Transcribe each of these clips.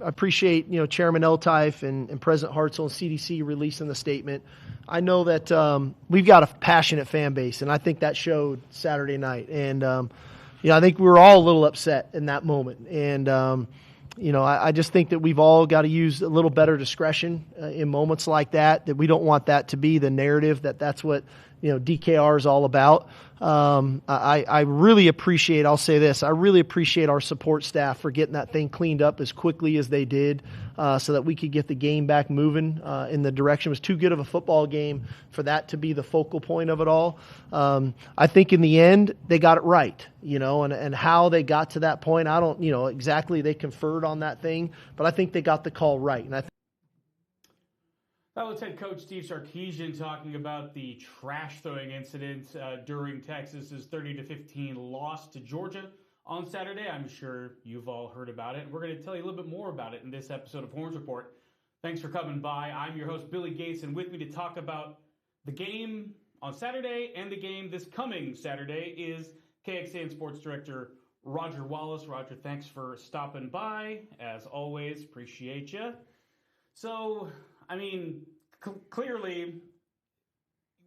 appreciate, Chairman Eltife and President Hartzell and CDC releasing the statement. I know that we've got a passionate fan base, and I think that showed Saturday night. And, I think we were all a little upset in that moment. And, I just think that we've all got to use a little better discretion in moments like that we don't want that to be the narrative, that's what, DKR is all about. I really appreciate, I'll say this, I really appreciate our support staff for getting that thing cleaned up as quickly as they did so that we could get the game back moving in the direction. It was too good of a football game for that to be the focal point of it all. I think in the end, they got it right, and how they got to that point, I don't, exactly they conferred on that thing, but I think they got the call right. And That was head coach Steve Sarkisian talking about the trash throwing incident during Texas's 30-15 loss to Georgia on Saturday. I'm sure you've all heard about it. We're going to tell you a little bit more about it in this episode of Horns Report. Thanks for coming by. I'm your host, Billy Gates, and with me to talk about the game on Saturday and the game this coming Saturday is KXAN Sports Director Roger Wallace. Roger, thanks for stopping by. As always, appreciate you. So, clearly,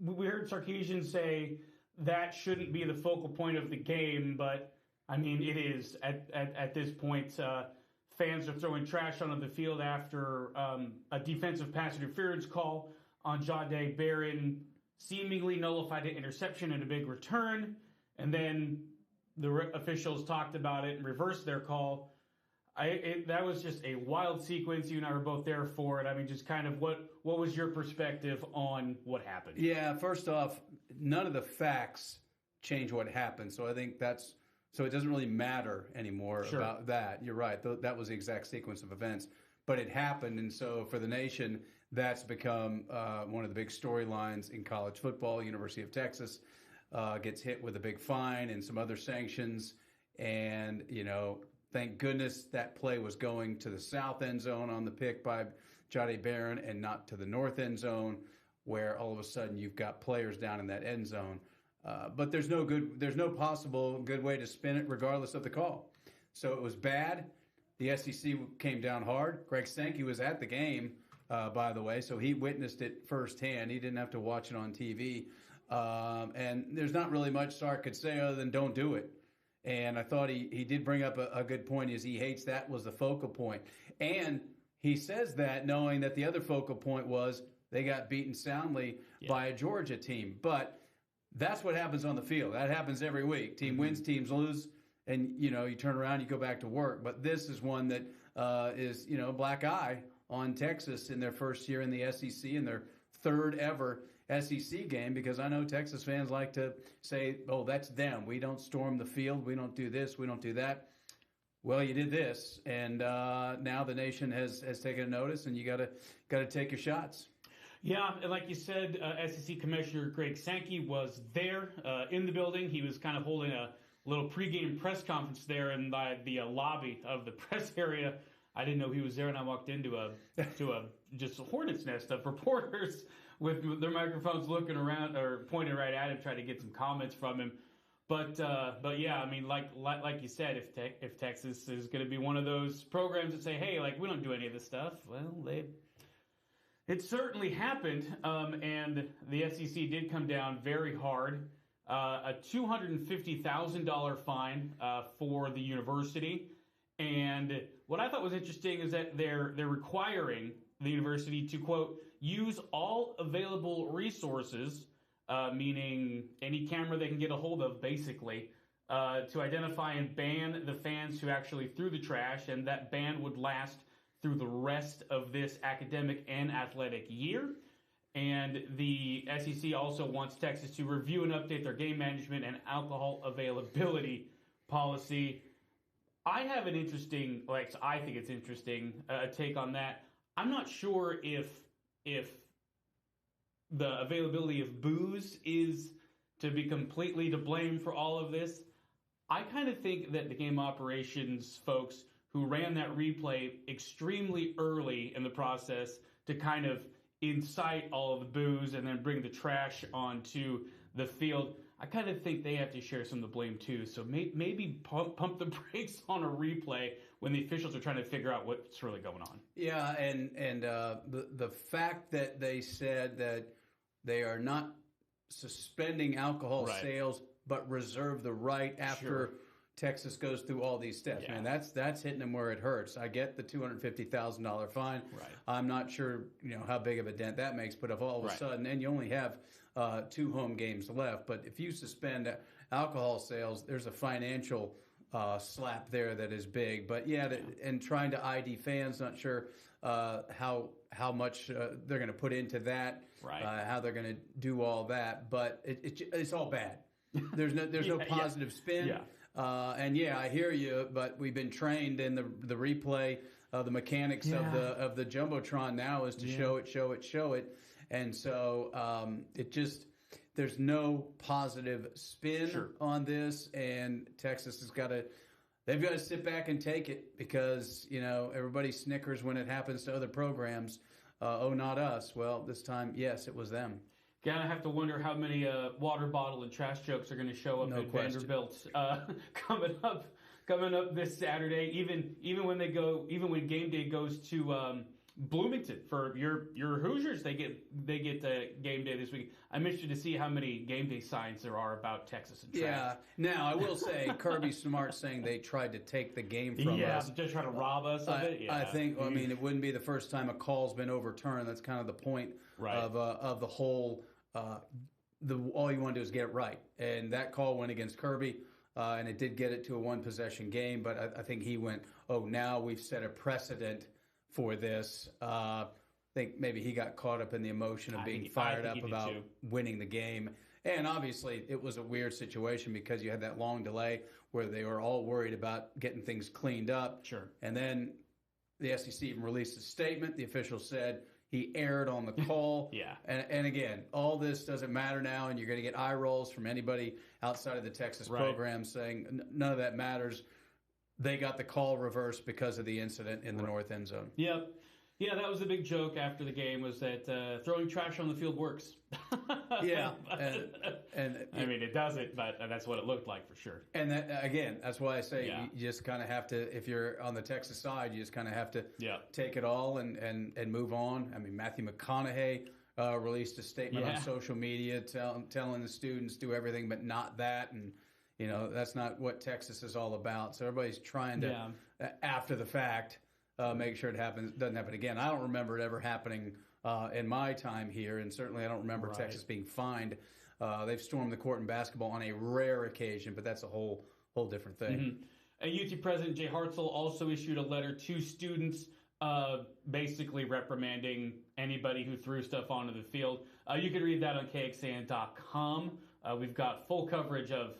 we heard Sarkisian say that shouldn't be the focal point of the game, but, it is. At this point, fans are throwing trash onto the field after a defensive pass interference call on Jahdae Barron seemingly nullified an interception and a big return, and then the officials talked about it and reversed their call. That was just a wild sequence. You and I were both there for it. Just kind of what was your perspective on what happened? Yeah, first off, none of the facts change what happened. So I think so it doesn't really matter anymore about that. You're right. That was the exact sequence of events. But it happened, and so for the nation, that's become one of the big storylines in college football. University of Texas gets hit with a big fine and some other sanctions, and, thank goodness that play was going to the south end zone on the pick by Jahdae Barron and not to the north end zone, where all of a sudden you've got players down in that end zone. But there's no possible good way to spin it regardless of the call. So it was bad. The SEC came down hard. Greg Sankey was at the game, by the way, so he witnessed it firsthand. He didn't have to watch it on TV. And there's not really much Sark could say other than don't do it. And I thought he did bring up a good point, is he hates that was the focal point. And he says that knowing that the other focal point was they got beaten soundly by a Georgia team. But that's what happens on the field. That happens every week. Team wins, teams lose, and, you turn around, you go back to work. But this is one that is, black eye on Texas in their first year in the SEC and their third ever SEC game, because I know Texas fans like to say, oh, that's them. We don't storm the field. We don't do this. We don't do that. Well, you did this, and now the nation has taken a notice, and you got to take your shots. Yeah, and like you said, SEC Commissioner Greg Sankey was there in the building. He was kind of holding a little pregame press conference there in the lobby of the press area. I didn't know he was there, and I walked into a just a hornet's nest of reporters with their microphones looking around or pointing right at him, trying to get some comments from him. But yeah, like you said, if Texas is going to be one of those programs that say, hey, we don't do any of this stuff, well, it certainly happened, and the SEC did come down very hard. A $250,000 fine for the university, and what I thought was interesting is that they're requiring the university to, quote, use all available resources, meaning any camera they can get a hold of, basically, to identify and ban the fans who actually threw the trash, and that ban would last through the rest of this academic and athletic year. And the SEC also wants Texas to review and update their game management and alcohol availability policy. I have an interesting, I think it's interesting, take on that. I'm not sure if the availability of booze is to be completely to blame for all of this. I kind of think that the game operations folks who ran that replay extremely early in the process to kind of incite all of the booze and then bring the trash onto the field, I kind of think they have to share some of the blame too. So maybe pump the brakes on a replay when the officials are trying to figure out what's really going on. Yeah, and the fact that they said that they are not suspending alcohol sales, but reserve the right after Texas goes through all these steps. Man, that's hitting them where it hurts. I get the $250,000 fine. Right. I'm not sure how big of a dent that makes, but if all of a sudden, and you only have 2 home games left, but if you suspend alcohol sales, there's a financial slap there that is big. But and trying to ID fans, not sure how much they're going to put into that, how they're going to do all that, but it's all bad. There's no positive spin. Yeah. And I hear you, but we've been trained in the replay, the mechanics of the jumbotron now is to show it, and so there's no positive spin on this, and Texas they've got to sit back and take it because everybody snickers when it happens to other programs. Oh, not us. Well, this time, yes, it was them. Gonna have to wonder how many water bottle and trash jokes are going to show up at Vanderbilt coming up this Saturday. Even when game day goes to Bloomington for your Hoosiers, they get game day this week. I'm interested to see how many game day signs there are about Texas and trash. Yeah. Now I will say Kirby Smart saying they tried to take the game from us. Yeah, just trying to rob us of it. Yeah. I think. I mean, it wouldn't be the first time a call's been overturned. That's kind of the point of the whole. All you want to do is get it right, and that call went against Kirby, and it did get it to a 1-possession game. But I think he went, now we've set a precedent for this. I think maybe he got caught up in the emotion of being fired up about winning the game, and obviously it was a weird situation because you had that long delay where they were all worried about getting things cleaned up. Sure, and then the SEC even released a statement. The official said he erred on the call. And again, all this doesn't matter now, and you're going to get eye rolls from anybody outside of the Texas program saying none of that matters. They got the call reversed because of the incident in the north end zone. Yep. Yeah, that was the big joke after the game was that throwing trash on the field works. And I mean, it doesn't, but that's what it looked like for sure. And that's why I say you just kind of have to, if you're on the Texas side, you just kind of have to take it all and move on. I mean, Matthew McConaughey released a statement on social media telling the students do everything but not that, and that's not what Texas is all about. So everybody's trying to, after the fact, make sure it doesn't happen again. I don't remember it ever happening in my time here, and certainly I don't remember Texas being fined. They've stormed the court in basketball on a rare occasion, but that's a whole different thing. Mm-hmm. UT President Jay Hartzell also issued a letter to students basically reprimanding anybody who threw stuff onto the field. You can read that on KXAN.com. We've got full coverage of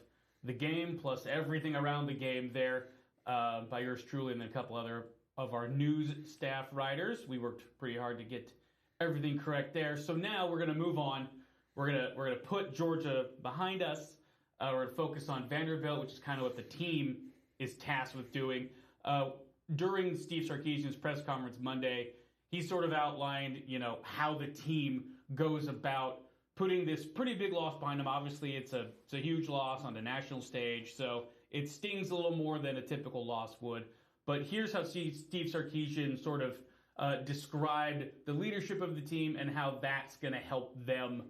the game plus everything around the game there by yours truly and then a couple other of our news staff writers. We worked pretty hard to get everything correct there. So now we're going to move on. We're going to put Georgia behind us. We're going to focus on Vanderbilt, which is kind of what the team is tasked with doing. During Steve Sarkisian's press conference Monday, he sort of outlined, how the team goes about putting this pretty big loss behind them. Obviously, it's a huge loss on the national stage, so it stings a little more than a typical loss would. But here's how Steve Sarkisian sort of described the leadership of the team and how that's going to help them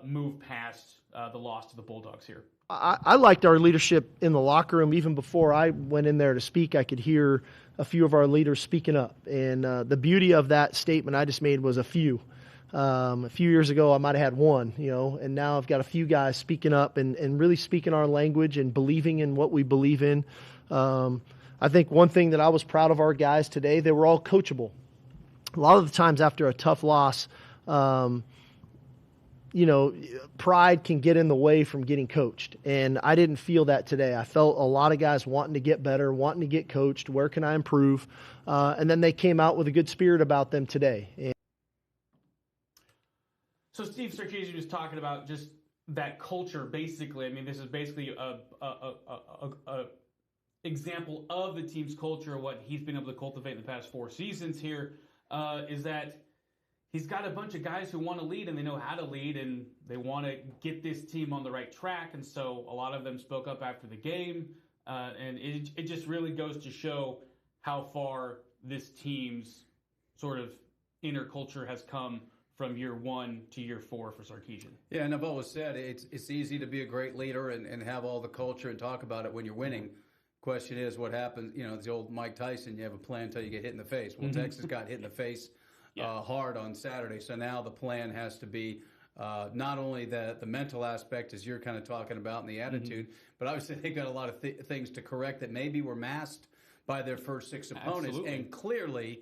move past the loss to the Bulldogs here. I liked our leadership in the locker room. Even before I went in there to speak, I could hear a few of our leaders speaking up. And the beauty of that statement I just made was a few. A few years ago, I might have had one, and now I've got a few guys speaking up and really speaking our language and believing in what we believe in. I think one thing that I was proud of our guys today, they were all coachable. A lot of the times after a tough loss, pride can get in the way from getting coached. And I didn't feel that today. I felt a lot of guys wanting to get better, wanting to get coached. Where can I improve? And then they came out with a good spirit about them today. So Steve Sarkisian was talking about just that culture, basically. I mean, this is basically a example of the team's culture, what he's been able to cultivate in the past 4 seasons here, is that he's got a bunch of guys who want to lead and they know how to lead and they want to get this team on the right track. And so a lot of them spoke up after the game. And it just really goes to show how far this team's sort of inner culture has come from year 1 to year 4 for Sarkisian. Yeah, and I've always said it's easy to be a great leader and have all the culture and talk about it when you're winning. Question is what happens, it's the old Mike Tyson, you have a plan until you get hit in the face. Well, Texas got hit in the face hard on Saturday, so now the plan has to be not only the mental aspect, as you're kind of talking about, and the attitude, but obviously they've got a lot of things to correct that maybe were masked by their first 6 opponents. Absolutely. And clearly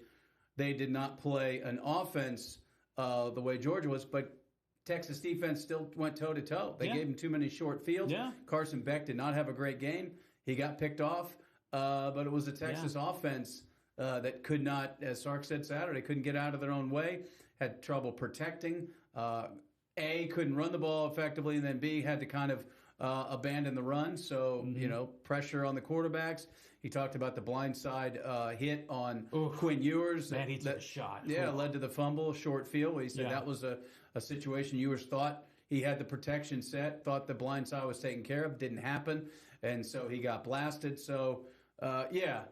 they did not play an offense the way Georgia was, but Texas defense still went toe-to-toe. They gave him too many short fields. Yeah. Carson Beck did not have a great game. He got picked off, but it was a Texas offense that could not, as Sark said Saturday, couldn't get out of their own way, had trouble protecting. A, couldn't run the ball effectively, and then B, had to kind of abandon the run. So, pressure on the quarterbacks. He talked about the blindside hit on Quinn Ewers. Man, he took a shot. Yeah, led to the fumble, short field. He said that was a situation Ewers thought he had the protection set, thought the blindside was taken care of. Didn't happen, and so he got blasted. So,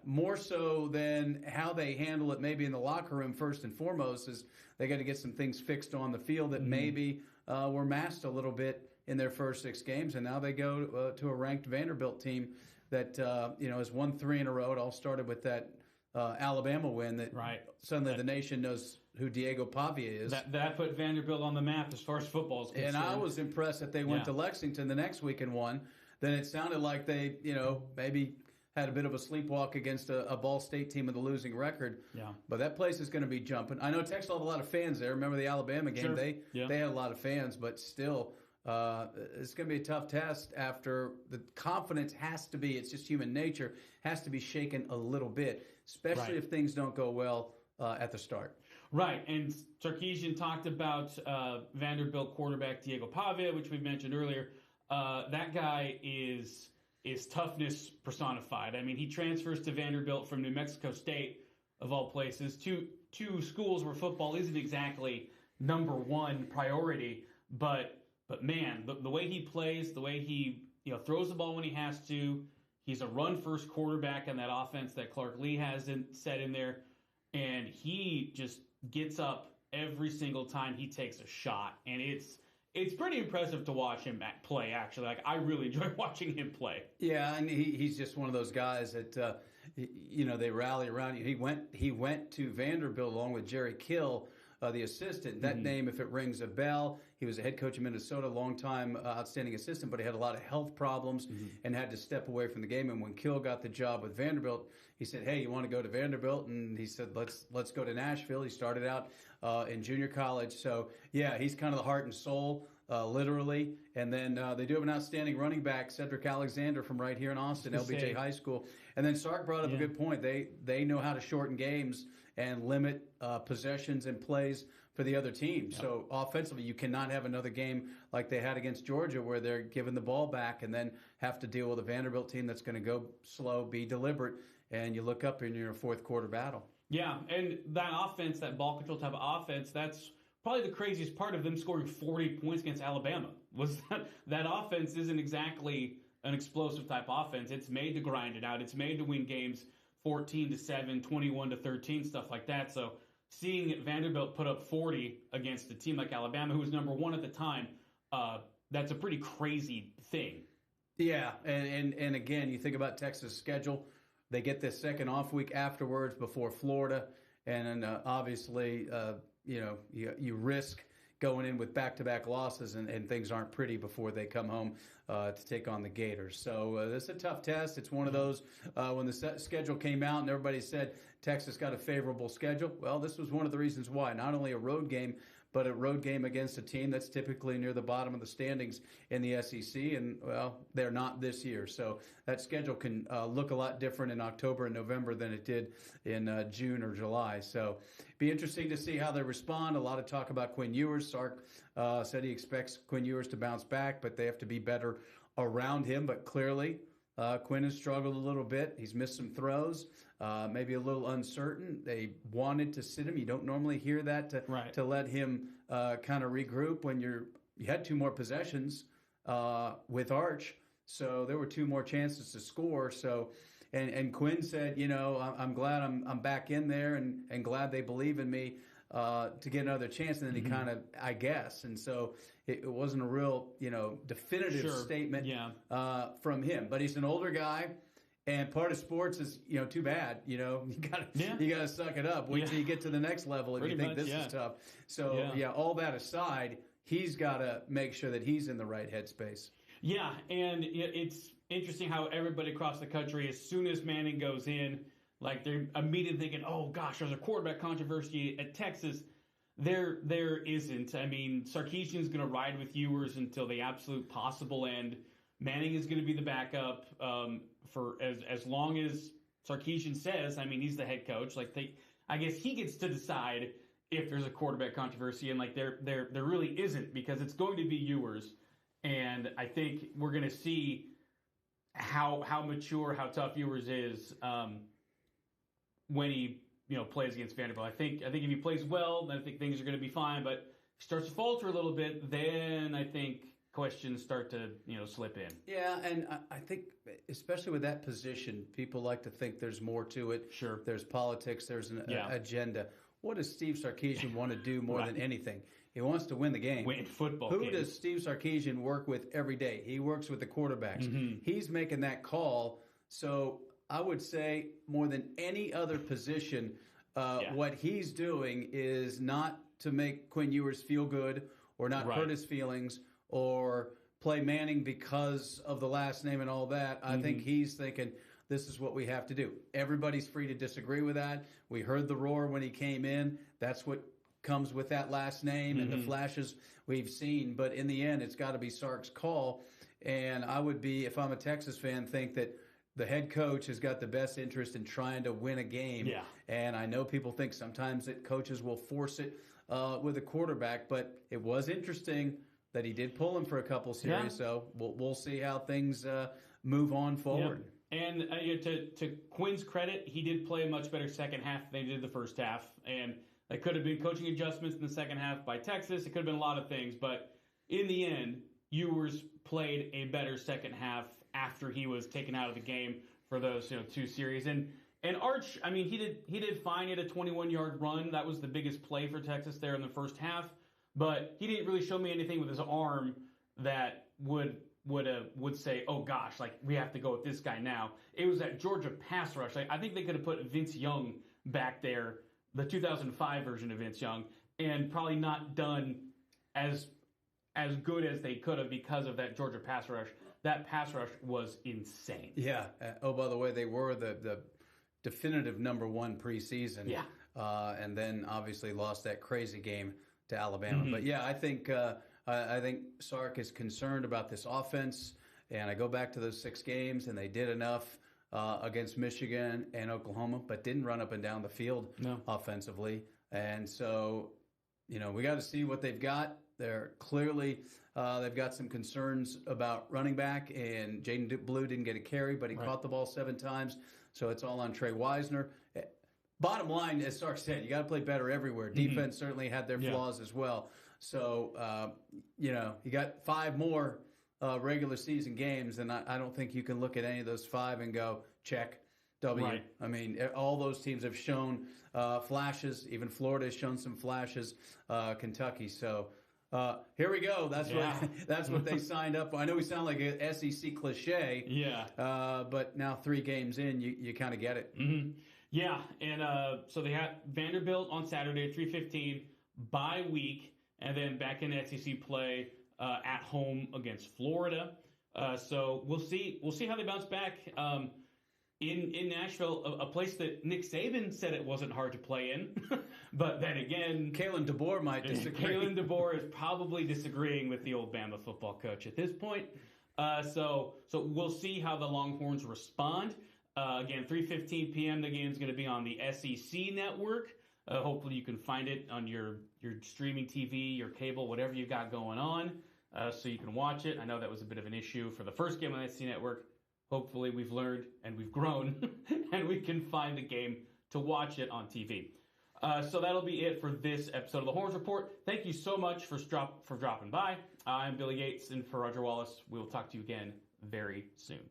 more so than how they handle it maybe in the locker room first and foremost is they got to get some things fixed on the field that maybe were masked a little bit in their first 6 games, and now they go to a ranked Vanderbilt team that has won 3 in a row. It all started with that Alabama win that suddenly the nation knows who Diego Pavia is. That put Vanderbilt on the map as far as football is concerned. And I was impressed that they went to Lexington the next week and won. Then it sounded like they, maybe had a bit of a sleepwalk against a Ball State team with a losing record. Yeah. But that place is going to be jumping. I know Texas will have a lot of fans there. Remember the Alabama game? Sure. They had a lot of fans, but still, it's going to be a tough test after the confidence has to be, it's just human nature, has to be shaken a little bit, especially if things don't go well at the start. Right, and Sarkisian talked about Vanderbilt quarterback Diego Pavia, which we mentioned earlier. That guy is toughness personified. I mean, he transfers to Vanderbilt from New Mexico State, of all places, two schools where football isn't exactly number one priority, but man, the way he plays, the way he throws the ball when he has to, he's a run-first quarterback in that offense that Clark Lee has set in there, and he just gets up every single time he takes a shot, and it's pretty impressive to watch him play, actually. Like, I really enjoy watching him play. Yeah, and he's just one of those guys that, they rally around. He went to Vanderbilt along with Jerry Kill, the assistant. That name, if it rings a bell, he was a head coach in Minnesota, long-time outstanding assistant, but he had a lot of health problems and had to step away from the game. And when Kill got the job with Vanderbilt, he said, "Hey, you want to go to Vanderbilt?" And he said, "Let's go to Nashville." He started out in junior college. So, yeah, he's kind of the heart and soul, literally. And then they do have an outstanding running back, Cedric Alexander, from right here in Austin, LBJ High School. And then Sark brought up a good point. They know how to shorten games and limit possessions and plays for the other team. Yep. So offensively, you cannot have another game like they had against Georgia where they're giving the ball back and then have to deal with a Vanderbilt team that's going to go slow, be deliberate, and you look up and you're in a fourth quarter battle. Yeah, and that offense, that ball control type of offense, that's probably the craziest part of them scoring 40 points against Alabama, was that offense isn't exactly an explosive type offense. It's made to grind it out. It's made to win games 14-7, 21-13, stuff like that. So seeing Vanderbilt put up 40 against a team like Alabama, who was number one at the time, that's a pretty crazy thing. Yeah, and again, you think about Texas' schedule. They get this second off week afterwards before Florida, and obviously, you risk going in with back-to-back losses, and things aren't pretty before they come home to take on the Gators. So it's a tough test. It's one of those, when the schedule came out and everybody said Texas got a favorable schedule, well, this was one of the reasons why. Not only a road game, but a road game against a team that's typically near the bottom of the standings in the SEC, and, well, they're not this year. So that schedule can look a lot different in October and November than it did in June or July. So be interesting to see how they respond. A lot of talk about Quinn Ewers. Sark said he expects Quinn Ewers to bounce back, but they have to be better around him. But clearly, Quinn has struggled a little bit. He's missed some throws, maybe a little uncertain. They wanted to sit him. You don't normally hear that to let him kind of regroup when you had 2 more possessions with Arch. So there were 2 more chances to score. So And Quinn said, I'm glad I'm back in there and glad they believe in me to get another chance. And then he kind of, I guess. And so it wasn't a real, definitive statement from him. But he's an older guy. And part of sports is, too bad. You gotta suck it up. Wait till you get to the next level if you think this is tough. So all that aside, he's got to make sure that he's in the right headspace. Yeah, and it's interesting how everybody across the country, as soon as Manning goes in, like they're immediately thinking, "Oh gosh, there's a quarterback controversy at Texas." There isn't. I mean, Sarkisian's going to ride with Ewers until the absolute possible end. Manning is going to be the backup for as long as Sarkisian says. I mean, he's the head coach. I guess he gets to decide if there's a quarterback controversy, and there really isn't, because it's going to be Ewers. And I think we're going to see how mature, how tough Ewers is when he plays against Vanderbilt. I think if he plays well, then I think things are going to be fine. But if he starts to falter a little bit, then I think questions start to slip in. Yeah, and I think especially with that position, people like to think there's more to it. Sure, there's politics, there's an agenda. What does Steve Sarkisian want to do more than anything? He wants to win the game. Win football Who games. Does Steve Sarkisian work with every day? He works with the quarterbacks. He's making that call. So I would say more than any other position, what he's doing is not to make Quinn Ewers feel good or not hurt his feelings or play Manning because of the last name and all that. I think he's thinking, this is what we have to do. Everybody's free to disagree with that. We heard the roar when he came in. That's what comes with that last name and the flashes we've seen. But in the end, it's got to be Sark's call. And I would be, if I'm a Texas fan, think that the head coach has got the best interest in trying to win a game. Yeah. And I know people think sometimes that coaches will force it with a quarterback, but it was interesting that he did pull him for a couple series. Yeah. So we'll see how things move on forward. Yep. And to Quinn's credit, he did play a much better second half than he did the first half. And it could have been coaching adjustments in the second half by Texas. It could have been a lot of things. But in the end, Ewers played a better second half after he was taken out of the game for those two series. And Arch, I mean, he did fine at a 21-yard run. That was the biggest play for Texas there in the first half. But he didn't really show me anything with his arm that would say, oh gosh, like we have to go with this guy now. It was that Georgia pass rush. I think they could have put Vince Young back there, the 2005 version of Vince Young, and probably not done as good as they could have because of that Georgia pass rush. That pass rush was insane. Yeah. By the way, they were the definitive number one preseason. Yeah. And then obviously lost that crazy game to Alabama. But yeah, I think Sark is concerned about this offense. And I go back to those 6 games, and they did enough against Michigan and Oklahoma, but didn't run up and down the field offensively. And so, we got to see what they've got. They're clearly they've got some concerns about running back, and Jaden Blue didn't get a carry, but he caught the ball 7 times. So it's all on Trey Wisner. Bottom line, as Sark said, you got to play better everywhere. Defense certainly had their flaws as well. So, you got 5 more regular season games, and I don't think you can look at any of those 5 and go, check, W. Right. I mean, all those teams have shown flashes. Even Florida has shown some flashes, Kentucky. So here we go. That's what they signed up for. I know we sound like an SEC cliche. Yeah. But now 3 games in, you kind of get it. Mm-hmm. Yeah, and so they had Vanderbilt on Saturday at 3:15, bye week, and then back in SEC play at home against Florida. So we'll see how they bounce back in Nashville, a place that Nick Saban said it wasn't hard to play in. But then again, Kalen DeBoer might disagree. Kalen DeBoer is probably disagreeing with the old Bama football coach at this point. So we'll see how the Longhorns respond. Again, 3:15 p.m. The game's going to be on the SEC network. Hopefully you can find it on your streaming TV, your cable, whatever you've got going on, so you can watch it. I know that was a bit of an issue for the first game on the SEC network. Hopefully we've learned and we've grown and we can find the game to watch it on TV. So that'll be it for this episode of the Horns Report. Thank you so much for dropping by. I'm Billy Yates, and for Roger Wallace, we will talk to you again very soon.